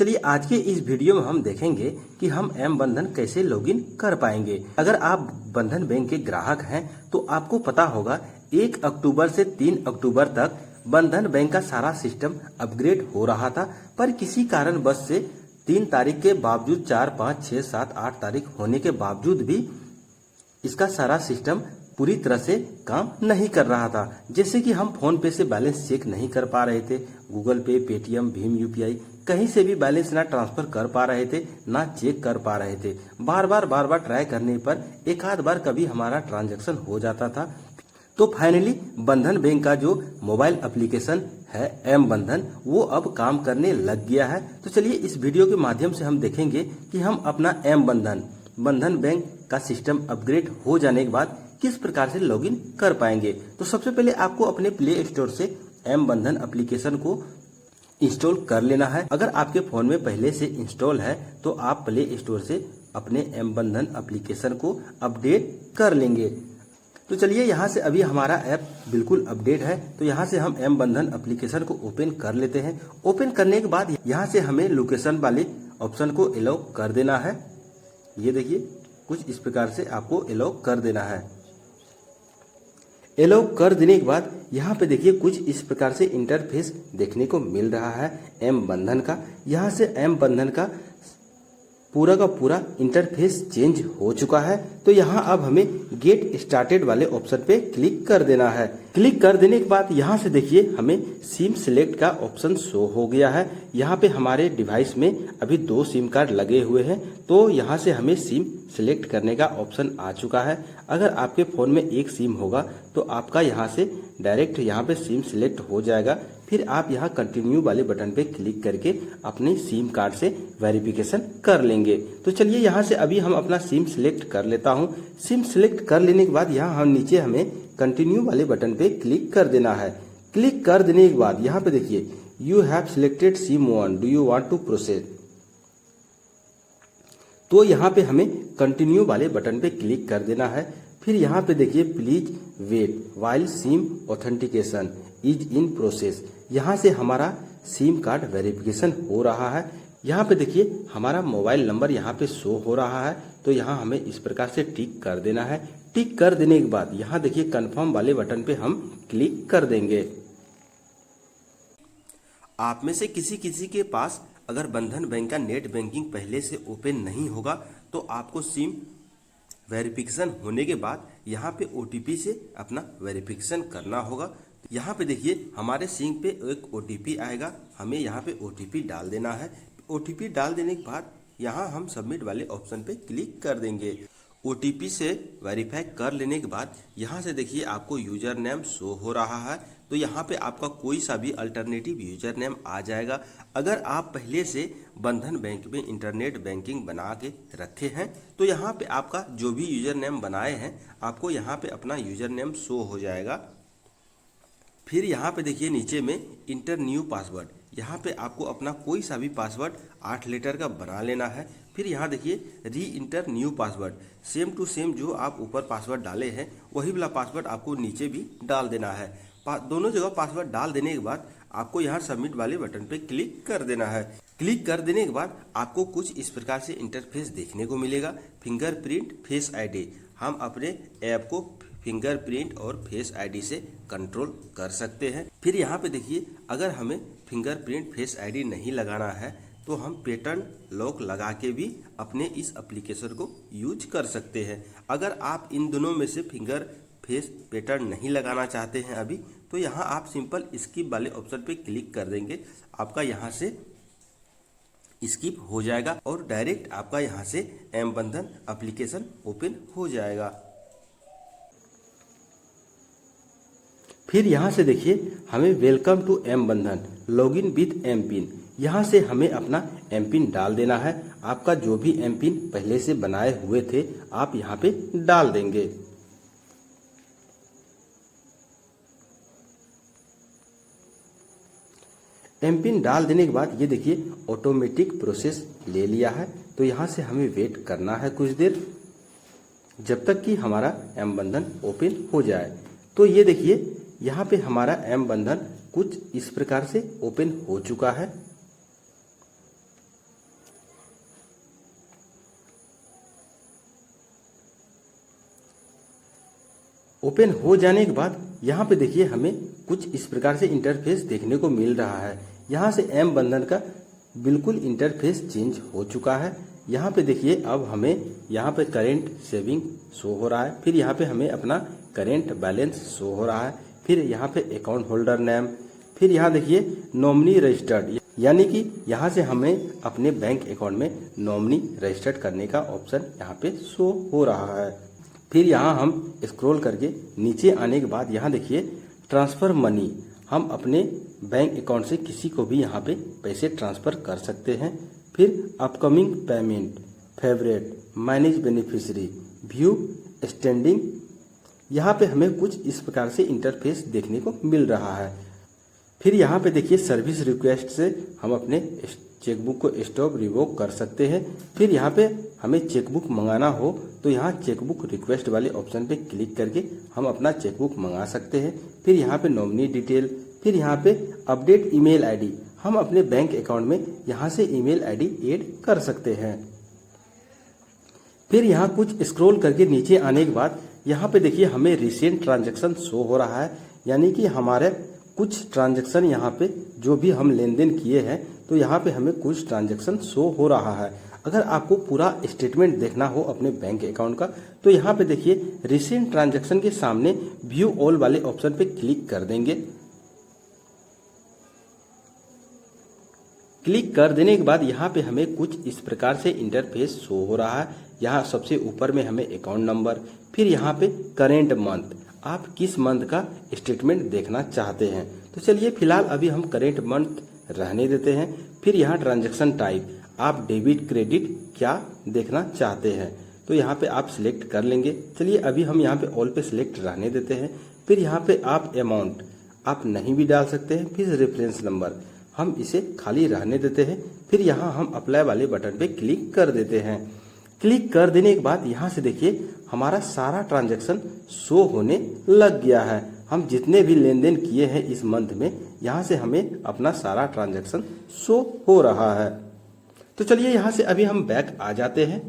चलिए आज के इस वीडियो में हम देखेंगे कि हम एम बंधन कैसे लॉगिन कर पाएंगे। अगर आप बंधन बैंक के ग्राहक हैं तो आपको पता होगा 1 अक्टूबर से 3 अक्टूबर तक बंधन बैंक का सारा सिस्टम अपग्रेड हो रहा था, पर किसी कारणवश से 3 तारीख के बावजूद 4, 5, 6, 7, 8 तारीख होने के बावजूद भी इसका सारा सिस्टम पूरी तरह से काम नहीं कर रहा था। जैसे कि हम फोन पे से बैलेंस चेक नहीं कर पा रहे थे, गूगल पे, पेटीएम, भीम यूपीआई कहीं से भी बैलेंस ना ट्रांसफर कर पा रहे थे, ना चेक कर पा रहे थे। बार बार ट्राई करने पर एक आध बार कभी हमारा ट्रांजैक्शन हो जाता था। तो फाइनली बंधन बैंक का जो मोबाइल एप्लीकेशन है एम बंधन, वो अब काम करने लग गया है। तो चलिए इस वीडियो के माध्यम से हम देखेंगे कि हम अपना एम बंधन बैंक का सिस्टम अपग्रेड हो जाने के बाद किस प्रकार से लॉगिन कर पाएंगे। तो सबसे पहले आपको अपने प्ले स्टोर से एम बंधन एप्लीकेशन को इंस्टॉल कर लेना है। अगर आपके फोन में पहले से इंस्टॉल है तो आप प्ले स्टोर से अपने एम बंधन एप्लीकेशन को अपडेट कर लेंगे। तो चलिए यहाँ से अभी हमारा ऐप बिल्कुल अपडेट है, तो यहाँ से हम एम बंधन एप्लीकेशन को ओपन कर लेते हैं। ओपन करने के बाद यहाँ से हमें लोकेशन वाले ऑप्शन को अलाउ कर देना है। ये देखिए कुछ इस प्रकार से आपको अलाउ कर देना है। अलाउ कर देने के बाद यहाँ पे देखिए कुछ इस प्रकार से इंटरफेस देखने को मिल रहा है एम बंधन का। यहाँ से एम बंधन का पूरा का पूरा इंटरफेस चेंज हो चुका है। तो यहाँ अब हमें गेट स्टार्टेड वाले ऑप्शन पे क्लिक कर देना है। क्लिक कर देने के बाद यहाँ से देखिए हमें सिम सिलेक्ट का ऑप्शन शो हो गया है। यहाँ पे हमारे डिवाइस में अभी 2 सिम कार्ड लगे हुए हैं, तो यहाँ से हमें सिम सिलेक्ट करने का ऑप्शन आ चुका है। अगर आपके फ़ोन में 1 सिम होगा तो आपका यहाँ से डायरेक्ट यहाँ पे सिम सिलेक्ट हो जाएगा। फिर आप यहाँ कंटिन्यू वाले बटन पे क्लिक करके अपने सिम कार्ड से वेरिफिकेशन कर लेंगे। तो चलिए यहाँ से अभी हम अपना सिम सिलेक्ट कर लेता हूँ। सिम सिलेक्ट कर लेने के बाद यहाँ हम नीचे हमें कंटिन्यू वाले बटन पे क्लिक कर देना है। क्लिक कर देने के बाद यहाँ पे देखिए you have selected SIM 1, do you want to process. तो यहाँ पे हमें कंटिन्यू वाले बटन पे क्लिक कर देना है। फिर यहाँ पे देखिए please wait while SIM authentication is in process. यहाँ से हमारा सिम कार्ड वेरिफिकेशन हो रहा है। यहाँ पे देखिए हमारा मोबाइल नंबर यहाँ पे शो हो रहा है, तो यहाँ हमें इस प्रकार से टिक कर देना है। टिक कर देने के बाद यहाँ देखिए कंफर्म वाले बटन पे हम क्लिक कर देंगे। आप में से किसी के पास अगर बंधन बैंक का नेट बैंकिंग पहले से ओपन नहीं होगा तो आपको सिम वेरिफिकेशन होने के बाद यहाँ पे OTP से अपना वेरिफिकेशन करना होगा। यहाँ पे देखिए हमारे सिम पे एक OTP आएगा, हमें यहाँ पे OTP डाल देना है। OTP डाल देने के बाद यहाँ हम सबमिट वाले ऑप्शन पे क्लिक कर देंगे। OTP से वेरीफाई कर लेने के बाद यहाँ से देखिए आपको यूजर नेम शो हो रहा है, तो यहाँ पे आपका कोई सा भी अल्टरनेटिव यूजर नेम आ जाएगा। अगर आप पहले से बंधन बैंक में इंटरनेट बैंकिंग बना के रखे हैं तो यहाँ पे आपका जो भी यूजर नेम बनाए हैं आपको यहाँ पे अपना यूजर नेम शो हो जाएगा। फिर यहाँ पे देखिए नीचे में इंटर न्यू पासवर्ड, यहाँ पे आपको अपना कोई सा भी पासवर्ड 8 लेटर का बना लेना है। फिर यहाँ देखिए re enter new password, same to same जो आप ऊपर पासवर्ड डाले हैं वही वाला पासवर्ड आपको नीचे भी डाल देना है। दोनों जगह पासवर्ड डाल देने के बाद आपको यहाँ सबमिट वाले बटन पे क्लिक कर देना है। क्लिक कर देने के बाद आपको कुछ इस प्रकार से इंटरफेस देखने को मिलेगा, फिंगरप्रिंट फेस आईडी। हम अपने ऐप को फिंगरप्रिंट और फेस आईडी से कंट्रोल कर सकते हैं। फिर यहाँ पे देखिए अगर हमें फिंगरप्रिंट फेस आईडी नहीं लगाना है तो हम पैटर्न लॉक लगा के भी अपने इस एप्लीकेशन को यूज कर सकते हैं। अगर आप इन दोनों में से फिंगर फेस पैटर्न नहीं लगाना चाहते हैं अभी, तो यहाँ आप सिंपल स्किप वाले ऑप्शन पे क्लिक कर देंगे। आपका यहाँ से स्किप हो जाएगा और डायरेक्ट आपका यहाँ से एम बंधन एप्लीकेशन ओपन हो जाएगा। फिर यहाँ से देखिए हमें वेलकम टू एम बंधन लॉगिन विथ एम पिन, यहाँ से हमें अपना एम पिन डाल देना है। आपका जो भी एम पिन पहले से बनाए हुए थे आप यहाँ पे डाल देंगे। एम पिन डाल देने के बाद ये देखिए ऑटोमेटिक प्रोसेस ले लिया है, तो यहाँ से हमें वेट करना है कुछ देर जब तक कि हमारा एम बंधन ओपन हो जाए। तो ये देखिए यहाँ पे हमारा एम बंधन कुछ इस प्रकार से ओपन हो चुका है। ओपन हो जाने के बाद यहाँ पे देखिए हमें कुछ इस प्रकार से इंटरफेस देखने को मिल रहा है। यहाँ से एम बंधन का बिल्कुल इंटरफेस चेंज हो चुका है। यहाँ पे देखिए अब हमें यहाँ पे करेंट सेविंग शो हो रहा है, फिर यहाँ पे हमें अपना करेंट बैलेंस शो हो रहा है, फिर यहाँ पे अकाउंट होल्डर नेम, फिर यहाँ देखिए नॉमिनी रजिस्टर्ड, यानी कि यहाँ से हमें अपने बैंक अकाउंट में नॉमिनी रजिस्टर्ड करने का ऑप्शन यहाँ पे शो हो रहा है। फिर यहाँ हम स्क्रॉल करके नीचे आने के बाद यहाँ देखिए ट्रांसफ़र मनी, हम अपने बैंक अकाउंट से किसी को भी यहाँ पे पैसे ट्रांसफ़र कर सकते हैं। फिर upcoming payment, favourite, manage beneficiary, view standing, यहाँ पे हमें कुछ इस प्रकार से इंटरफेस देखने को मिल रहा है। फिर यहाँ पे देखिए सर्विस रिक्वेस्ट से हम अपने चेकबुक को स्टॉप रिवोक कर सकते हैं। फिर यहाँ पे हमें चेकबुक मंगाना हो तो यहाँ चेकबुक रिक्वेस्ट वाले ऑप्शन पे क्लिक करके हम अपना चेकबुक मंगा सकते हैं। फिर यहाँ पे नॉमिनी डिटेल, फिर यहाँ पे अपडेट ईमेल आईडी, हम अपने बैंक अकाउंट में यहाँ से ईमेल आईडी ऐड कर सकते हैं। फिर यहाँ कुछ स्क्रॉल करके नीचे आने के बाद यहाँ पे देखिए हमें रिसेंट ट्रांजैक्शन शो हो रहा है, यानी कि हमारे कुछ ट्रांजैक्शन यहाँ पे जो भी हम लेन देन किए हैं तो यहाँ पे हमें कुछ ट्रांजैक्शन शो हो रहा है। अगर आपको पूरा स्टेटमेंट देखना हो अपने बैंक अकाउंट का तो यहाँ पे देखिए रिसेंट ट्रांजैक्शन के सामने व्यू ऑल वाले ऑप्शन पे क्लिक कर देंगे। क्लिक कर देने के बाद यहाँ पे हमें कुछ इस प्रकार से इंटरफेस शो हो रहा है। यहाँ सबसे ऊपर में हमें अकाउंट नंबर, फिर यहाँ पे करेंट मंथ, आप किस मंथ का स्टेटमेंट देखना चाहते हैं। तो चलिए फिलहाल अभी हम करेंट मंथ रहने देते हैं। फिर यहाँ ट्रांजैक्शन टाइप, आप डेबिट क्रेडिट क्या देखना चाहते हैं तो यहाँ पे आप सिलेक्ट कर लेंगे। चलिए अभी हम यहाँ पे ऑल पे सिलेक्ट रहने देते हैं। फिर यहाँ पे आप अमाउंट आप नहीं भी डाल सकते हैं। फिर रेफरेंस नंबर हम इसे खाली रहने देते हैं। फिर यहाँ हम अप्लाई वाले बटन पे क्लिक कर देते हैं। क्लिक कर देने के बाद यहाँ से देखिए हमारा सारा ट्रांजैक्शन शो होने लग गया है। हम जितने भी लेन देन किए हैं इस मंथ में यहाँ से हमें अपना सारा ट्रांजैक्शन शो हो रहा है। तो चलिए यहाँ से अभी हम बैक आ जाते हैं।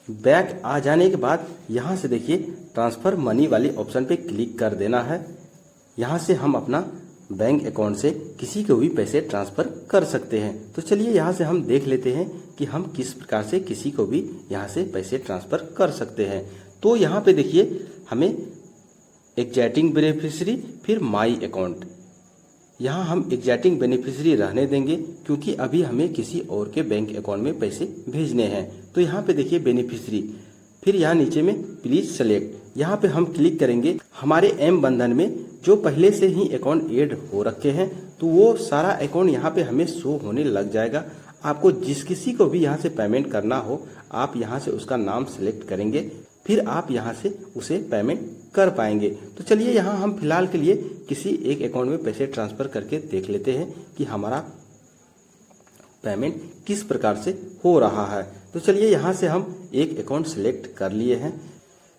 बैक आ जाने के बाद यहाँ से देखिए ट्रांसफ़र मनी वाले ऑप्शन पे क्लिक कर देना है। यहाँ से हम अपना बैंक अकाउंट से किसी को भी पैसे ट्रांसफ़र कर सकते हैं। तो चलिए यहाँ से हम देख लेते हैं कि हम किस प्रकार से किसी को भी यहाँ से पैसे ट्रांसफ़र कर सकते हैं। तो यहाँ पे देखिए हमें एग्जैक्टिंग बेनिफिशियरी, फिर माई अकाउंट, यहाँ हम एग्जैक्टिंग बेनिफिशियरी रहने देंगे क्योंकि अभी हमें किसी और के बैंक अकाउंट में पैसे भेजने हैं। तो यहाँ पे देखिए बेनिफिशियरी, फिर यहाँ नीचे में प्लीज सेलेक्ट, यहाँ पे हम क्लिक करेंगे। हमारे एम बंधन में जो पहले से ही अकाउंट ऐड हो रखे हैं तो वो सारा अकाउंट यहाँ पे हमें शो होने लग जाएगा। आपको जिस किसी को भी यहाँ से पेमेंट करना हो आप यहाँ से उसका नाम सेलेक्ट करेंगे, फिर आप यहाँ से उसे पेमेंट कर पाएंगे। तो चलिए यहाँ हम फिलहाल के लिए किसी एक अकाउंट में पैसे ट्रांसफ़र करके देख लेते हैं कि हमारा पेमेंट किस प्रकार से हो रहा है। तो चलिए यहाँ से हम एक अकाउंट सेलेक्ट कर लिए हैं।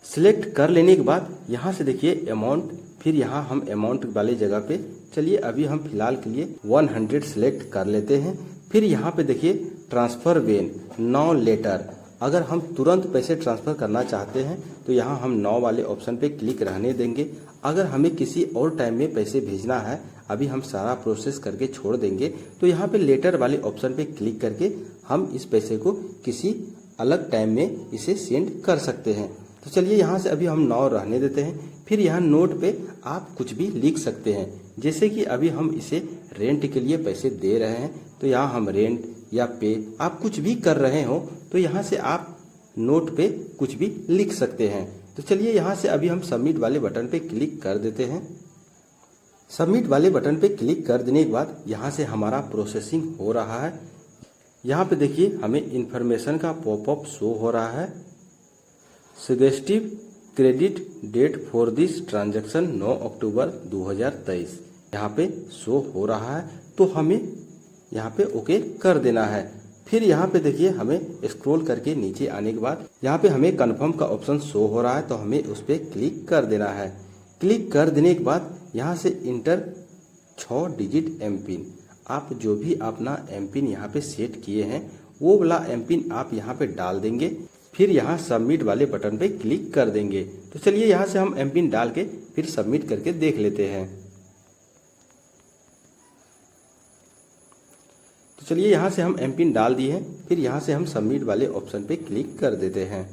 सिलेक्ट कर लेने के बाद यहाँ से देखिए अमाउंट, फिर यहाँ हम अमाउंट वाले जगह पे चलिए अभी हम फिलहाल के लिए 100 सिलेक्ट कर लेते हैं। फिर यहाँ पे देखिए ट्रांसफ़र वेन नाउ लेटर, अगर हम तुरंत पैसे ट्रांसफ़र करना चाहते हैं तो यहाँ हम नाउ वाले ऑप्शन पे क्लिक रहने देंगे। अगर हमें किसी और टाइम में पैसे भेजना है, अभी हम सारा प्रोसेस करके छोड़ देंगे, तो यहाँ पे लेटर वाले ऑप्शन पे क्लिक करके हम इस पैसे को किसी अलग टाइम में इसे सेंड कर सकते हैं। तो चलिए यहाँ से अभी हम नाउ रहने देते हैं। फिर यहाँ नोट पे आप कुछ भी लिख सकते हैं, जैसे कि अभी हम इसे रेंट के लिए पैसे दे रहे हैं तो यहाँ हम रेंट या पे, आप कुछ भी कर रहे हो तो यहाँ से आप नोट पे कुछ भी लिख सकते हैं। तो चलिए यहाँ से अभी हम सबमिट वाले बटन पे क्लिक कर देते हैं। सबमिट वाले बटन पे क्लिक कर देने के बाद यहाँ से हमारा प्रोसेसिंग हो रहा है। यहाँ पे देखिए हमें इन्फॉर्मेशन का पॉपअप शो हो रहा है, suggestive credit date for this transaction 9 October 2023 यहाँ पे शो हो रहा है। तो हमें यहाँ पे ओके कर देना है। फिर यहाँ पे देखिए हमें स्क्रॉल करके नीचे आने के बाद यहाँ पे हमें कंफर्म का ऑप्शन शो हो रहा है, तो हमें उस पर क्लिक कर देना है। क्लिक कर देने के बाद यहाँ से इंटर 6 डिजिट एम पिन, आप जो भी अपना एम पिन यहाँ पे सेट किए हैं वो वाला एम पिन आप यहाँ पे डाल देंगे। फिर यहाँ सबमिट वाले बटन पे क्लिक कर देंगे। तो चलिए यहाँ से हम एमपिन डाल के फिर सबमिट करके देख लेते हैं। तो चलिए यहाँ से हम एमपिन डाल दिए हैं, फिर यहाँ से हम सबमिट वाले ऑप्शन पे क्लिक कर देते हैं।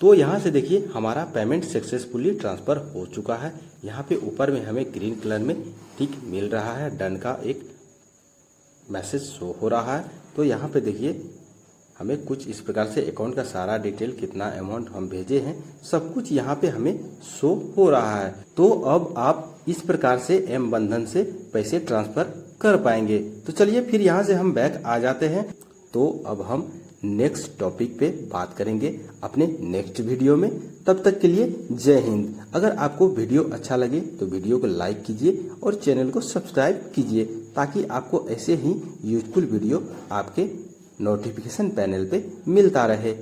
तो यहाँ से देखिए हमारा पेमेंट सक्सेसफुली ट्रांसफ़र हो चुका है। यहाँ पे ऊपर में हमें ग्रीन कलर में टिक मिल रहा है, डन का एक मैसेज शो हो रहा है। तो यहाँ पे देखिए हमें कुछ इस प्रकार से अकाउंट का सारा डिटेल, कितना अमाउंट हम भेजे हैं, सब कुछ यहाँ पे हमें शो हो रहा है। तो अब आप इस प्रकार से एम बंधन से पैसे ट्रांसफ़र कर पाएंगे। तो चलिए फिर यहाँ से हम बैक आ जाते हैं। तो अब हम नेक्स्ट टॉपिक पे बात करेंगे अपने नेक्स्ट वीडियो में। तब तक के लिए जय हिंद। अगर आपको वीडियो अच्छा लगे तो वीडियो को लाइक कीजिए और चैनल को सब्सक्राइब कीजिए, ताकि आपको ऐसे ही यूजफुल वीडियो आपके नोटिफिकेशन पैनल पे मिलता रहे।